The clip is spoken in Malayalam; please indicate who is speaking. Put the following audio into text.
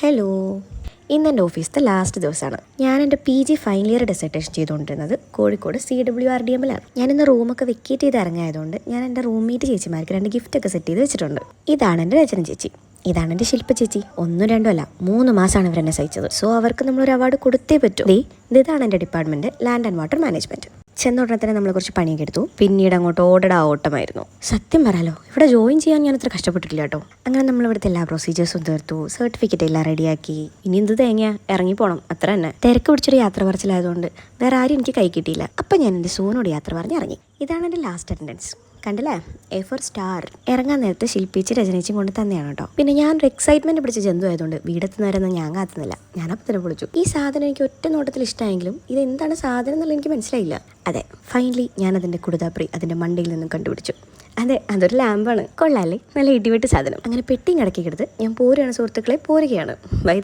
Speaker 1: ഹലോ, ഇന്ന് എൻ്റെ ഓഫീസിലത്തെ ലാസ്റ്റ് ദിവസമാണ്. ഞാൻ എൻ്റെ PG ഫൈനൽ ഇയർ ഡിസർട്ടേഷൻ ചെയ്തുകൊണ്ടിരുന്നത് കോഴിക്കോട് CWRDMലാണ്. ഞാനിന്ന് റൂമൊക്കെ വെക്കേറ്റ് ചെയ്ത് ഇറങ്ങിയതുകൊണ്ട് ഞാൻ എൻ്റെ റൂംമേറ്റ് ചേച്ചിമാർക്ക് 2 ഗിഫ്റ്റൊക്കെ സെറ്റ് ചെയ്ത് വെച്ചിട്ടുണ്ട്. ഇതാണ് എൻ്റെ രചന ചേച്ചി, ഇതാണ് എൻ്റെ ശില്പ ചേച്ചി. 1 2 അല്ല 3 മാസമാണ് ഇവരെന്നെ സഹിച്ചത്. സോ അവർക്ക് നമ്മളൊരു അവാർഡ് കൊടുത്തേ പറ്റൂ. ഇതാണ് എൻ്റെ department, land and water management. ചെന്നോടനെ തന്നെ നമ്മൾ കുറച്ച് പണിയൊക്കെ എടുത്തു. പിന്നീട് അങ്ങോട്ട് ഓട്ടമായിരുന്നു. സത്യം പറയാലോ, ഇവിടെ ജോയിൻ ചെയ്യാൻ ഞാൻ അത്ര കഷ്ടപ്പെട്ടിട്ടില്ല കേട്ടോ. അങ്ങനെ നമ്മൾ ഇവിടുത്തെ എല്ലാ പ്രൊസീജിയേഴ്സും തീർത്തു, സർട്ടിഫിക്കറ്റ് എല്ലാം റെഡിയാക്കി. ഇനി എന്ത് തേങ്ങ ഇറങ്ങി പോകണം, അത്ര തന്നെ. തിരക്ക് പിടിച്ചൊരു യാത്ര പറച്ചിലായതുകൊണ്ട് വേറെ ആരും എനിക്ക് കൈ കിട്ടിയില്ല. അപ്പം ഞാൻ എൻ്റെ സോനോട് യാത്ര പറഞ്ഞ് ഇറങ്ങി. ഇതാണ് എൻ്റെ ലാസ്റ്റ് അറ്റൻഡൻസ്. കണ്ടില്ലേ, A for സ്റ്റാർ. ഇറങ്ങാൻ നേരത്തെ ശില്പിച്ച് രചനച്ചും കൊണ്ട് തന്നെയാണ് കേട്ടോ. പിന്നെ ഞാനൊരു എക്സൈറ്റ്മെന്റ് പിടിച്ച ജന്തു ആയതുകൊണ്ട് വീടെത്തുന്നവരൊന്നും ഞാൻ കാത്തുന്നില്ല. ഞാൻ അപ്പം തന്നെ വിളിച്ചു. ഈ സാധനം എനിക്ക് ഒറ്റ നോട്ടത്തിൽ ഇഷ്ടമായെങ്കിലും ഇത് എന്താണ് സാധനം എന്നുള്ളത് എനിക്ക് മനസ്സിലായില്ല. അതെ, ഫൈനലി ഞാൻ അതിൻ്റെ കുടുതാപ്രി അതിൻ്റെ മണ്ടയിൽ നിന്നും കണ്ടുപിടിച്ചു. അതെ, അതൊരു ലാമ്പാണ്. കൊള്ളാല്ലേ, നല്ല ഇടിവെട്ട് സാധനം. അങ്ങനെ പെട്ടിയും കടക്കിയെടുത്ത് ഞാൻ പോരുകയാണ് സുഹൃത്തുക്കളെ, പോരുകയാണ്. ബൈ.